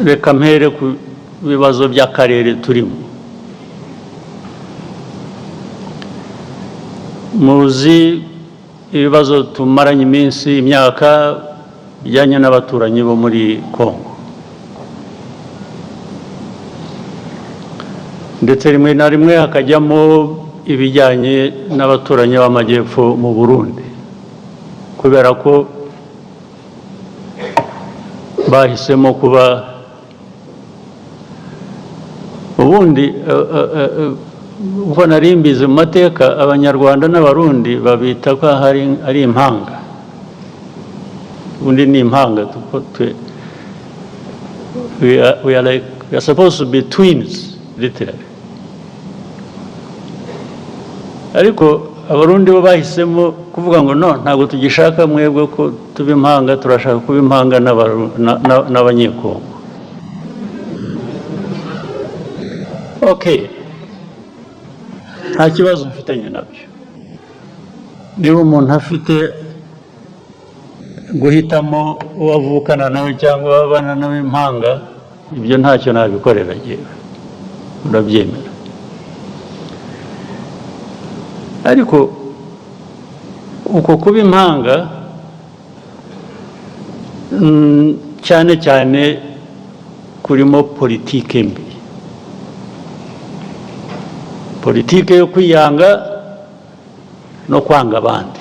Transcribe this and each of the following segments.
reka mpere ku bibazo by'akarere turimo. Muzi ibibazo tumaranye iminsi imyaka bijyanye n'abaturanyi bo muri Congo, ndetse rimwe na rimwe hakajyamo ibijyanye n'abaturanyi b'amajyepfo mu Burundi, kubera ko bahisemo kuba ubundi uko nari mbizi mu mateka abanyarwanda n'abarundi babita ko ari impanga. Ubundi ni impanga. We are supposed to be twins literally. Ariko abarundi bo bahisemo kuvuga ngo no, ntabwo tugishaka mwebwe ko tuba impanga, turashaka kuba impanga n'abanyekongo. Okay, nta kibazo mfitanye nabyo. Niba umuntu afite guhitamo uwavukana nawe cyangwa abana nawe impanga, ibyo ntacyo nabikorera jyewe, urabyemera. Ariko uko kuba impanga cyane cyane kurimo politike mbi, politike yo kwiyanga no kwanga abandi,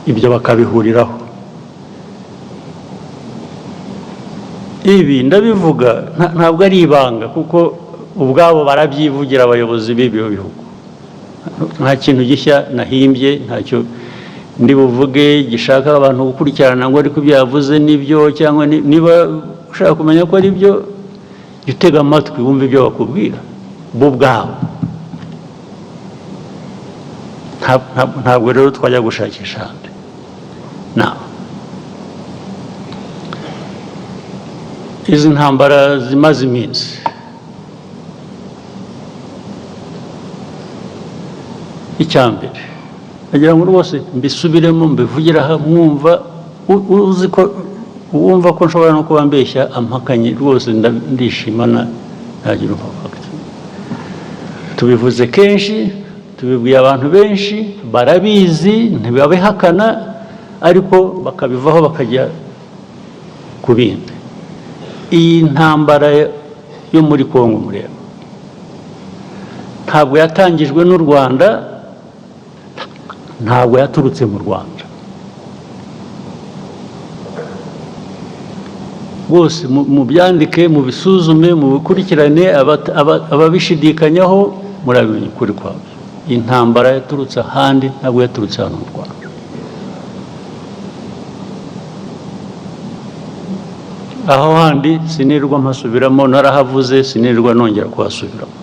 ibyo bakabihuriraho. Ibi ndabivuga ntabwo ari ibanga, kuko ubwabo barabyivugira abayobozi b'ibyo bihugu. Nta kintu gishya nahimbye, ntacyo ndi buvuge gishaka abantu gukurikirana ngo ariko ibyo yavuze nibyo, cyangwa niba ushaka kumenya ko ari byo, utega amatwi wumve ibyo bakubwira bo ubwabo. Ntabwo rero twajya gushakisha ahandi. Izi ntambara zimaze iminsi, icyambere nagira ngo rwose mbisubiremo mbivugire aha, mwumva uzi ko wumva ko nshobora no kuba mbeshya ampakanye rwose ndishimana ntagira umupaka. Tubivuze kenshi, tubibwiye abantu benshi, barabizi ntibabihakana, ariko bakabivaho bakajya ku bindi. Iyi ntambara yo muri Congo mureba ntabwo yatangijwe n'u Rwanda, ntabwo yaturutse mu Rwanda. Bose mubyandike, mubisuzume, mubikurikirane, ababishidikanyaho murabimenya ukuri kwabyo. Intambara yaturutse ahandi, ntabwo yaturutse hano mu Rwanda. Aho handi sinirwa mpasubiramo, narahavuze sinirwa nongera kuhasubiramo.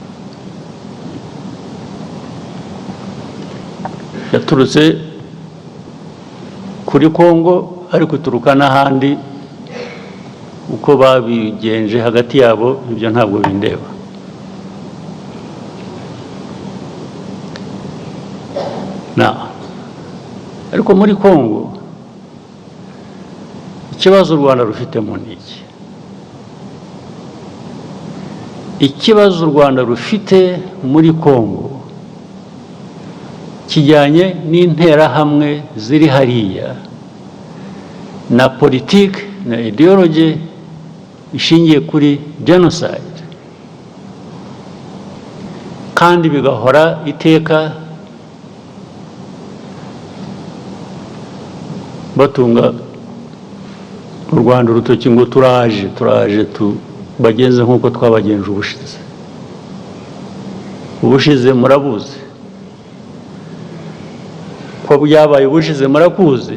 Yaturutse kuri Congo, ariko ituruka n'ahandi. Uko babigenje hagati yabo ibyo ntabwo bindeba. Ariko muri Congo ikibazo u Rwanda rufitemo ni iki? Ikibazo u Rwanda rufite muri Congo kijyanye n'interahamwe ziri hariya na politiki na ideology ishingiye kuri genocide, kandi bigahora iteka batunga u Rwanda urutoki ngo turaje bagenze nk'uko twabagenje ubushize. Ubushize murabuzi ko byabaye, ubushize murakuzi.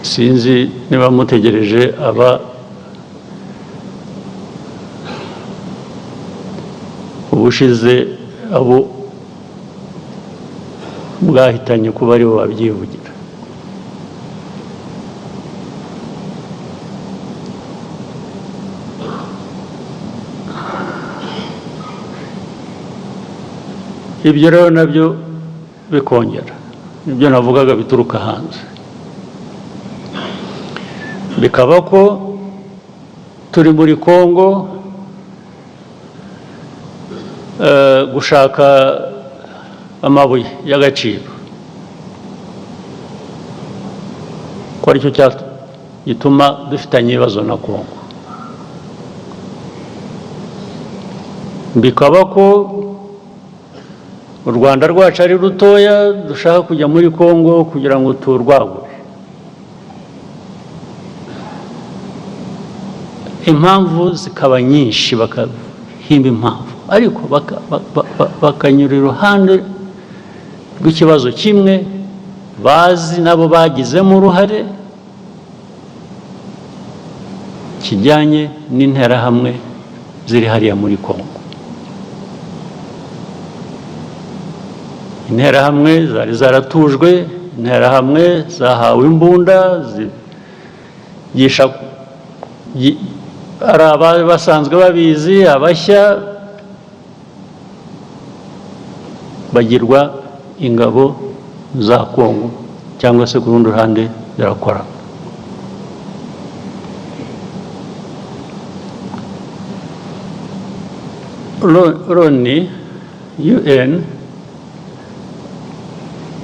Sinzi niba mutegereje ubushize abo bwahitanye kuba aribo babyivugira. ibyo rero nabyo bikongera ibyo navugaga bituruka hanze, bikaba ko turi muri Congo gushaka amabuye y'agaciro, ko aricyo gituma dufitanye ibibazo na Congo, bikaba ko u Rwanda rwacu ari rutoya dushaka kujya muri Congo kugira ngo turwagure. Impamvu zikaba nyinshi, bakahimba impamvu, ariko bakanyura iruhande rw'ikibazo kimwe bazi nabo bagizemo uruhare, kijyanye n'interahamwe ziri hariya muri Congo. Interahamwe zari zaratujwe, interahamwe zahawe imbunda zigisha, ari abari basanzwe babizi, abashya bagirwa ingabo za Congo cyangwa se ku rundi ruhande zirakora. Loni UN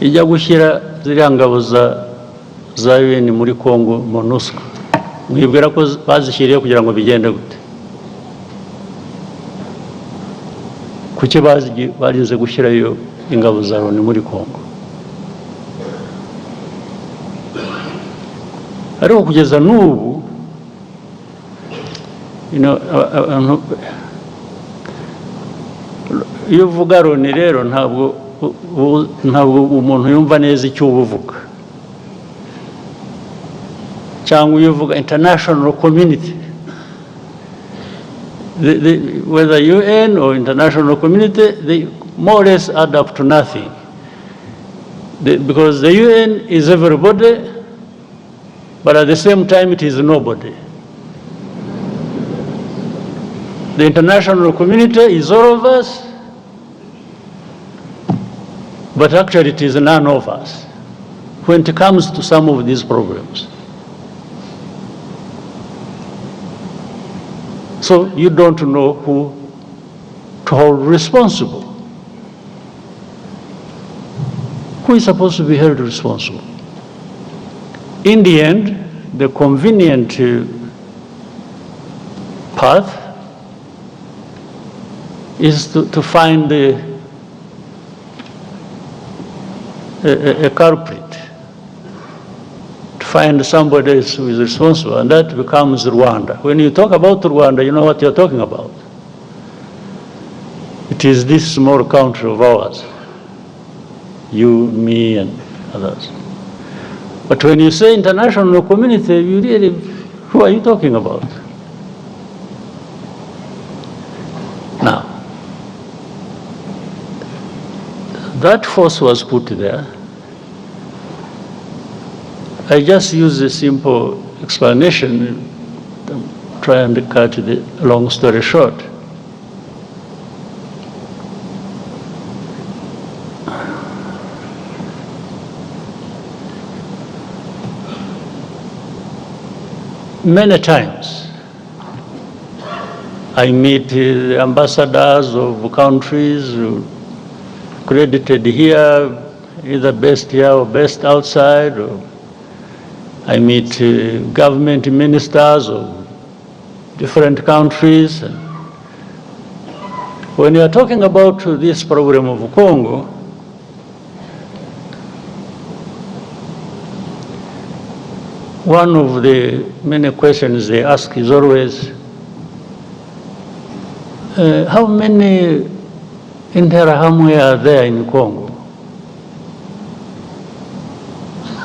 ijya gushyira ziriya ngabo za UN muri Congo MONUSCO, mwibwira ko bazishyiriye kugira ngo bigende gute? Kuki barinze gushyirayo ingabo za Loni muri Congo? Ariko kugeza n'ubu iyo uvuga Loni rero ntabwo umuntu yumva neza icyo uba uvuga, cyangwa iyo uvuga international community, whether UN or international community, they more or less add up to nothing, because the UN is everybody, but at the same time it is nobody. The international community is all of us, but actually it is none of us when it comes to some of these problems. So you don't know who to hold responsible. Who is supposed to be held responsible? In the end, the convenient path is to find a culprit, to find somebody who is responsible, and that becomes Rwanda. When you talk about Rwanda, you know what you're talking about. It is this small country of ours, you, me, and others. But when you say international community, you really, who are you talking about? Now, that force was put there. I just use a simple explanation, try and cut the long story short. Many times I meet ambassadors of countries credited here, either based here or based outside, or I meet government ministers of different countries. When you are talking about this problem of Congo, one of the many questions they ask is always, how many Interahamwe are there in Congo?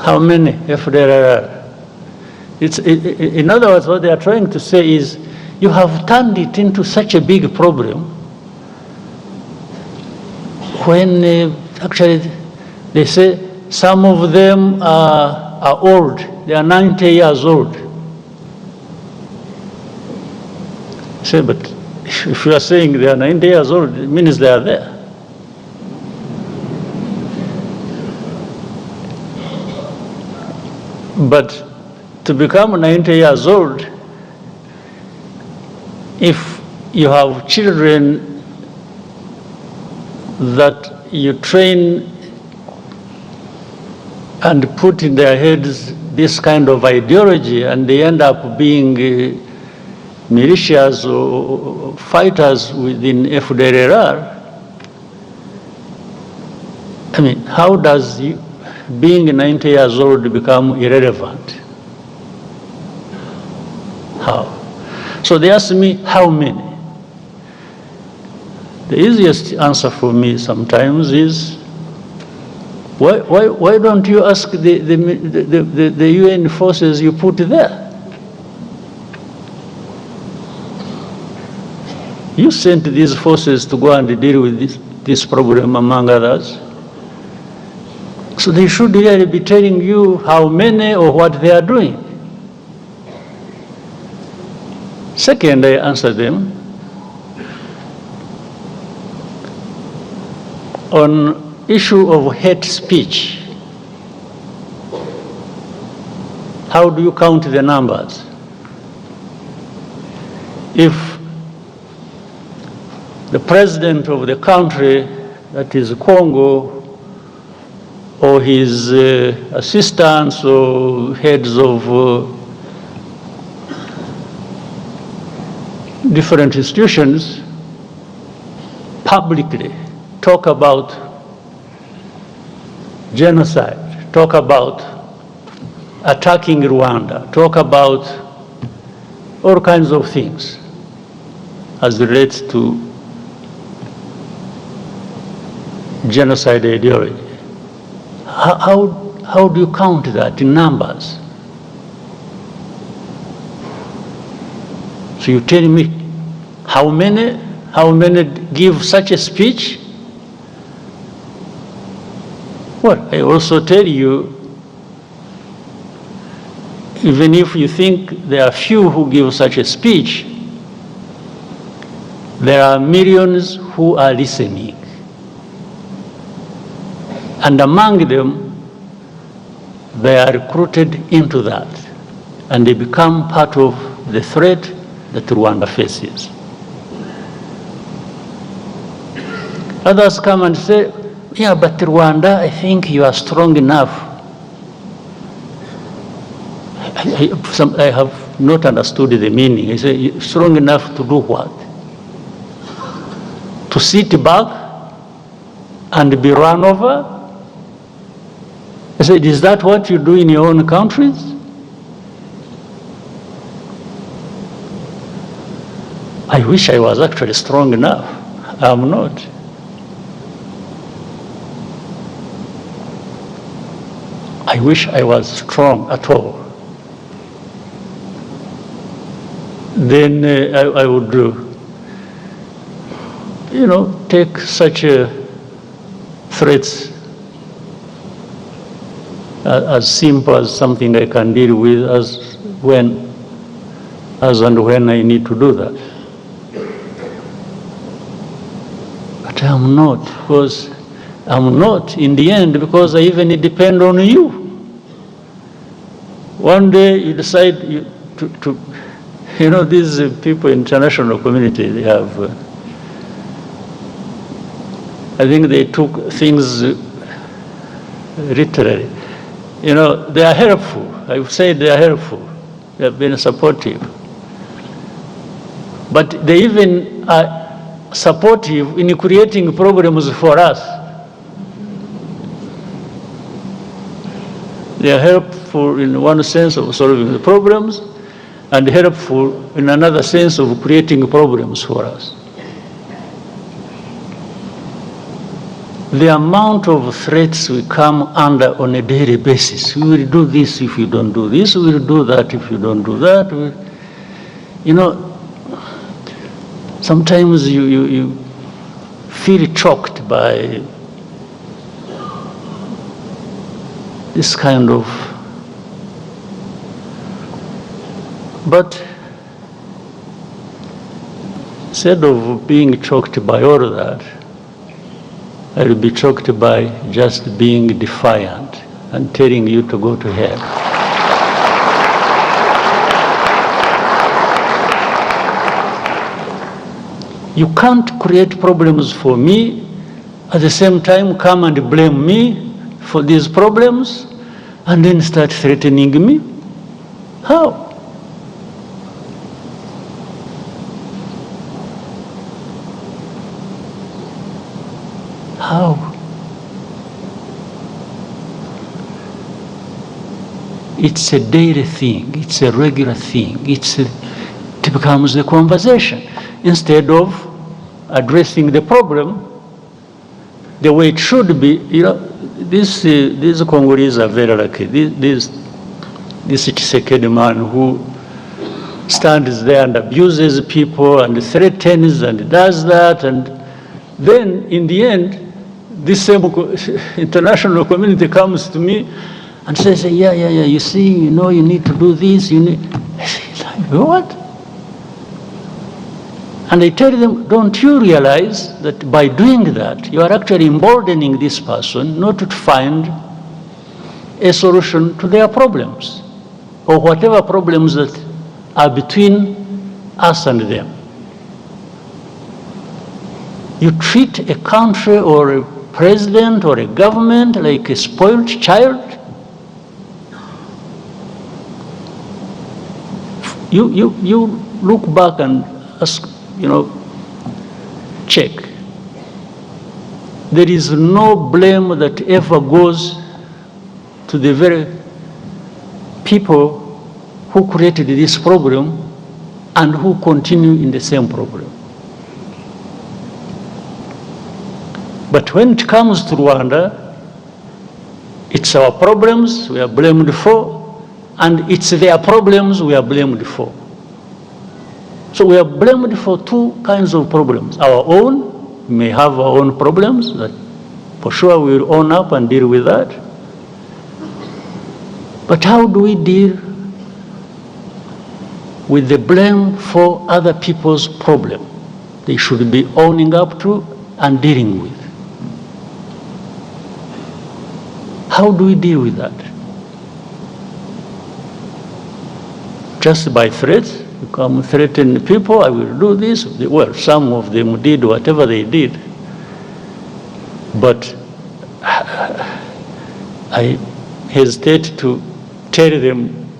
How many Fdlr? In other words, what they are trying to say is, you have turned it into such a big problem when actually they say some of them are old, they are 90 years old. Say, but if you are saying they are 90 years old, it means they are there. But to become 90 years old, if you have children that you train and put in their heads this kind of ideology, and they end up being militias or fighters within Fdlr, I mean, how does being 90 years old become irrelevant? How? So they ask me, how many? The easiest answer for me sometimes is, why don't you ask the UN forces you put there? You sent these forces to go and deal with this problem, among others. So they should really be telling you how many or what they are doing. Second, I answer them on issue of hate speech. How do you count the numbers? If the president of the country, that is Congo, or his assistants or heads of different institutions publicly talk about genocide, talk about attacking Rwanda, talk about all kinds of things as relates to genocide ideology. How do you count that in numbers? So you tell me how many give such a speech? Well, I also tell you, even if you think there are few who give such a speech, there are millions who are listening. And among them, they are recruited into that, and they become part of the threat that Rwanda faces. Others come and say, yeah, but Rwanda, I think you are strong enough. I have not understood the meaning. I say, strong enough to do what? To sit back and be run over? I said, is that what you do in your own countries? I wish I was actually strong enough. I'm not. I wish I was strong at all. Then I would do, take such threats as simple as something I can deal with as and when I need to do that. But I'm not, because I'm not in the end, because I even depend on you. One day you decide these people, international community, they have, I think they took things literally. They are helpful. I would say they are helpful. They have been supportive. But they even are supportive in creating problems for us. They are helpful in one sense of solving the problems, and helpful in another sense of creating problems for us. The amount of threats we come under on a daily basis. We will do this if you don't do this. We will do that if you don't do that. Sometimes you feel choked by this kind of. But instead of being choked by all of that, I will be choked by just being defiant and telling you to go to hell. You can't create problems for me, at the same time come and blame me for these problems, and then start threatening me. How? How? It's a daily thing, it's a regular thing, it becomes the conversation. Instead of addressing the problem the way it should be, these Congolese are very lucky. This Tshisekedi man who stands there and abuses people and threatens and does that, and then in the end, this same international community comes to me and says, yeah, you see, you need to do this, what? And I tell them, don't you realize that by doing that, you are actually emboldening this person not to find a solution to their problems, or whatever problems that are between us and them. You treat a country or a president or a government like a spoiled child. You look back and ask, check. There is no blame that ever goes to the very people who created this problem and who continue in the same problem. But when it comes to Rwanda, it's our problems we are blamed for, and it's their problems we are blamed for. So we are blamed for two kinds of problems. Our own, we may have our own problems that for sure we will own up and deal with that. But how do we deal with the blame for other people's problem they should be owning up to and dealing with? How do we deal with that? Just by threats? You come threaten people, I will do this. Well, some of them did whatever they did. But I hesitate to tell them,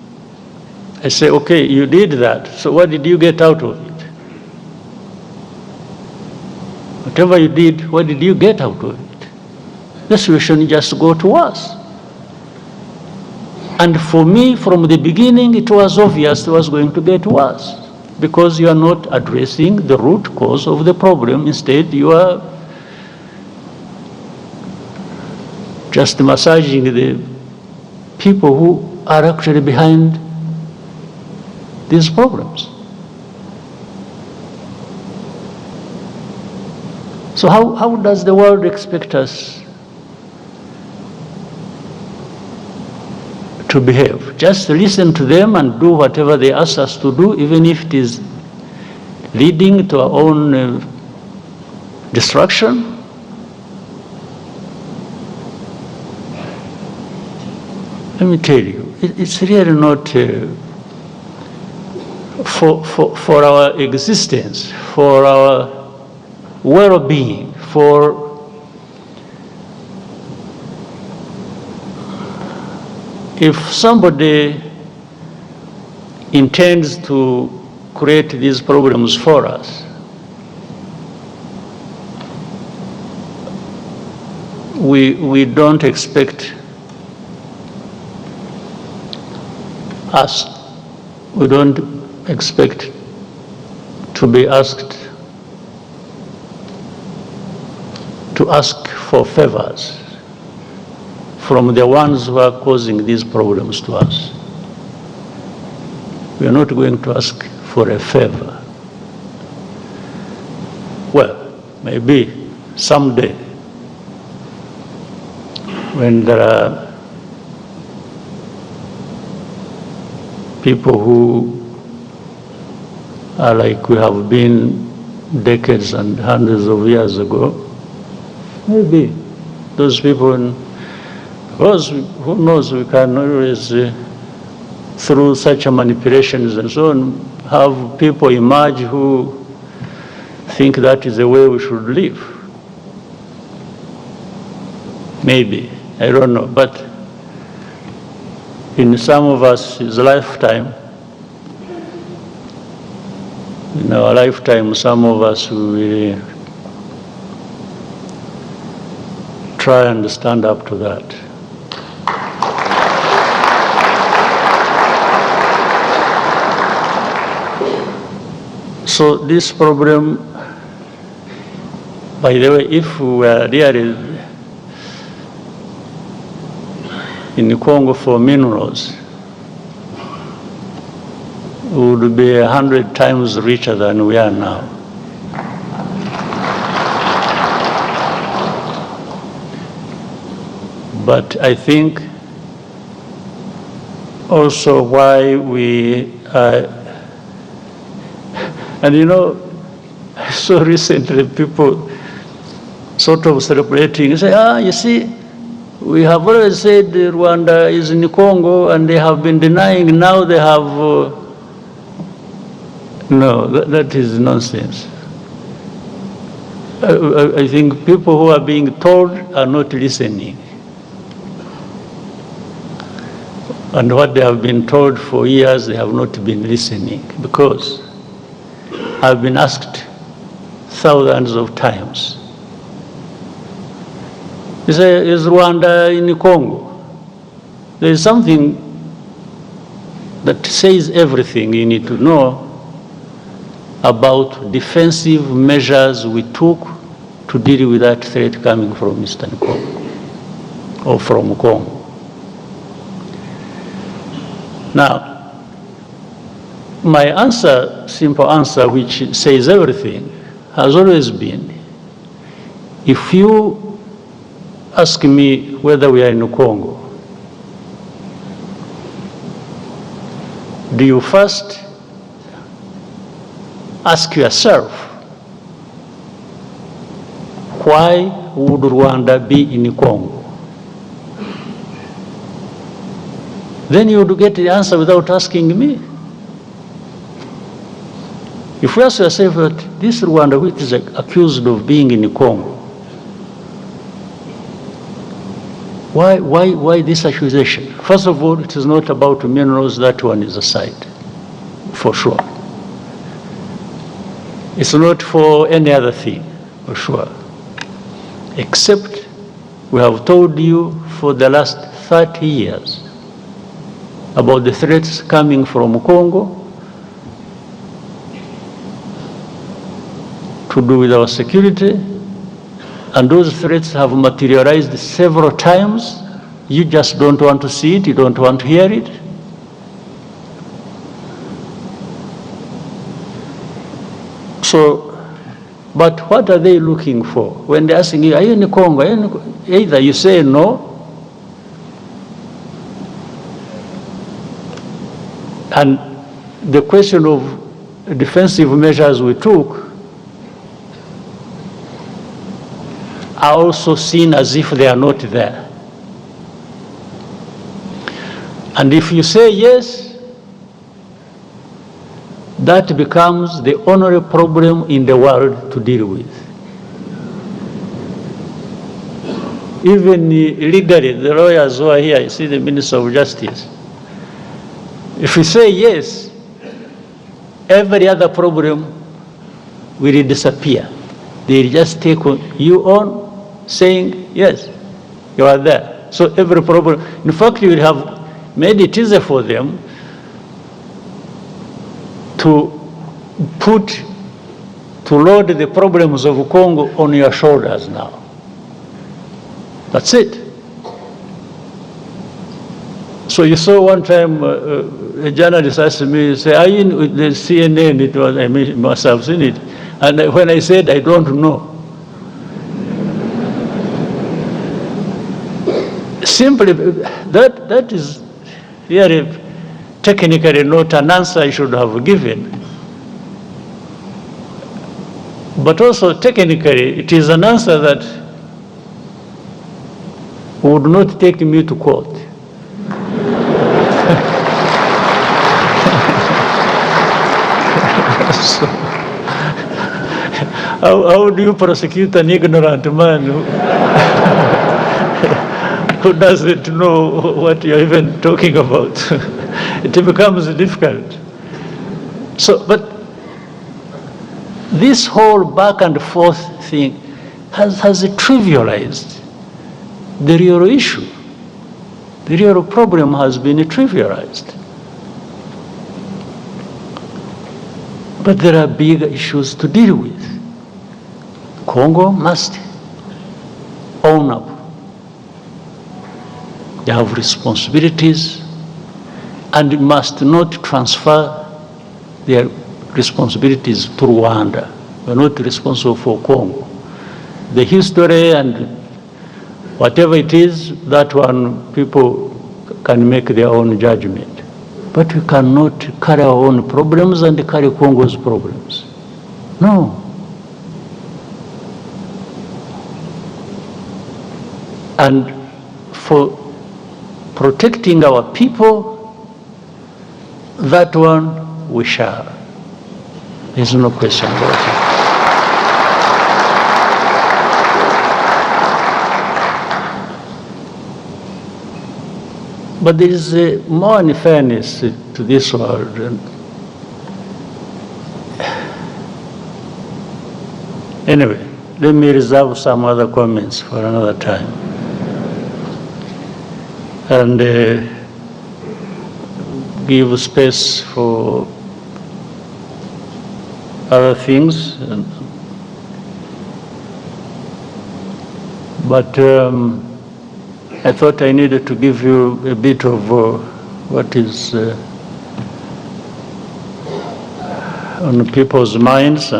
I say, okay, you did that, so what did you get out of it? Whatever you did, what did you get out of it? The solution just go to us. And for me, from the beginning, it was obvious it was going to get worse, because you are not addressing the root cause of the problem. Instead, you are just massaging the people who are actually behind these problems. So how does the world expect us to behave? Just listen to them and do whatever they ask us to do, even if it is leading to our own destruction? Let me tell you, it's really not for our existence, for our well-being, for if somebody intends to create these problems for us, we don't expect we don't expect to be asked to ask for favors from the ones who are causing these problems to us. We are not going to ask for a favor. Well, maybe someday, when there are people who are like we have been decades and hundreds of years ago, maybe those people, who knows, we can always, through such manipulations and so on, have people emerge who think that is the way we should live. Maybe, I don't know, but in some of us' lifetime, in our lifetime, some of us will try and stand up to that. So this problem, by the way, if we were really in Congo for minerals, we would be 100 times richer than we are now. But I think also why we and you know, I saw recently people sort of celebrating, say, you see, we have always said Rwanda is in Congo and they have been denying, now they have, no, that is nonsense. I think people who are being told are not listening. And what they have been told for years, they have not been listening, because I've been asked thousands of times, you say, is Rwanda in Congo? There is something that says everything you need to know about defensive measures we took to deal with that threat coming from Eastern Congo or from Congo. Now, my answer, simple answer, which says everything, has always been, if you ask me whether we are in Congo, do you first ask yourself, why would Rwanda be in Congo? Then you would get the answer without asking me. If you ask yourself that this Rwanda, which is accused of being in Congo, why this accusation? First of all, it is not about minerals, that one is aside, for sure. It's not for any other thing, for sure. Except we have told you for the last 30 years about the threats coming from Congo to do with our security, and those threats have materialized several times. You just don't want to see it, you don't want to hear it. So, but what are they looking for? When they're asking you, are you in Congo? Are you in Congo? Either you say no, and the question of defensive measures we took are also seen as if they are not there. And if you say yes, that becomes the only problem in the world to deal with. Even legally, the lawyers who are here, you see the Minister of Justice, if you say yes, every other problem will disappear. They'll just take you on saying, yes, you are there. So every problem, in fact, you will have made it easier for them to load the problems of Congo on your shoulders now. That's it. So you saw one time a journalist asked me, say, are you in the CNN? It was, I must have seen it. And when I said, I don't know. Simply, that is really technically not an answer I should have given. But also technically, it is an answer that would not take me to court. How do you prosecute an ignorant man who doesn't know what you're even talking about? It becomes difficult. So, but this whole back and forth thing has trivialized the real issue. The real problem has been trivialized. But there are big issues to deal with. Congo must own up. They have responsibilities and must not transfer their responsibilities to Rwanda. We're not responsible for Congo. The history and whatever it is, that one people can make their own judgment. But we cannot carry our own problems and carry Congo's problems. No. And for protecting our people, that one we shall. There's no question about it. But there is more unfairness to this world. Anyway, let me reserve some other comments for another time. And give space for other things. But I thought I needed to give you a bit of what is on people's minds,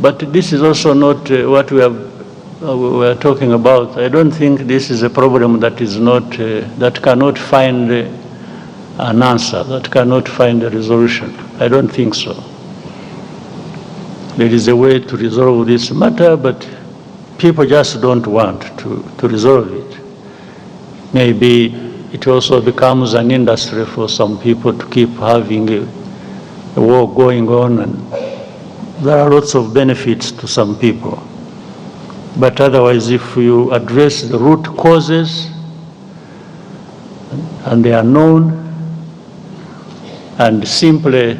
but this is also not what we are talking about. I don't think this is a problem that is not that cannot find an answer, that cannot find a resolution. I don't think so. There is a way to resolve this matter, but people just don't want to resolve it. Maybe it also becomes an industry for some people to keep having a war going on, and there are lots of benefits to some people. But otherwise, if you address the root causes, and they are known, and simply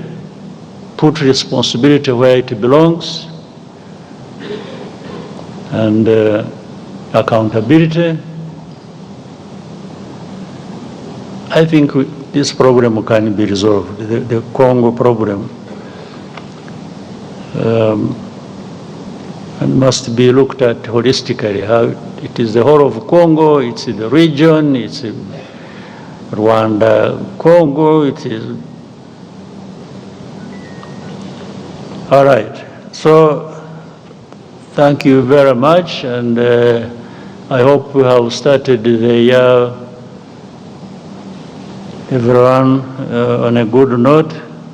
put responsibility where it belongs, and accountability, I think this problem can be resolved, the Congo problem. And must be looked at holistically. How it is the whole of Congo, it's the region, it's Rwanda, Congo, it is. All right, so thank you very much, and I hope we have started the year, everyone, on a good note.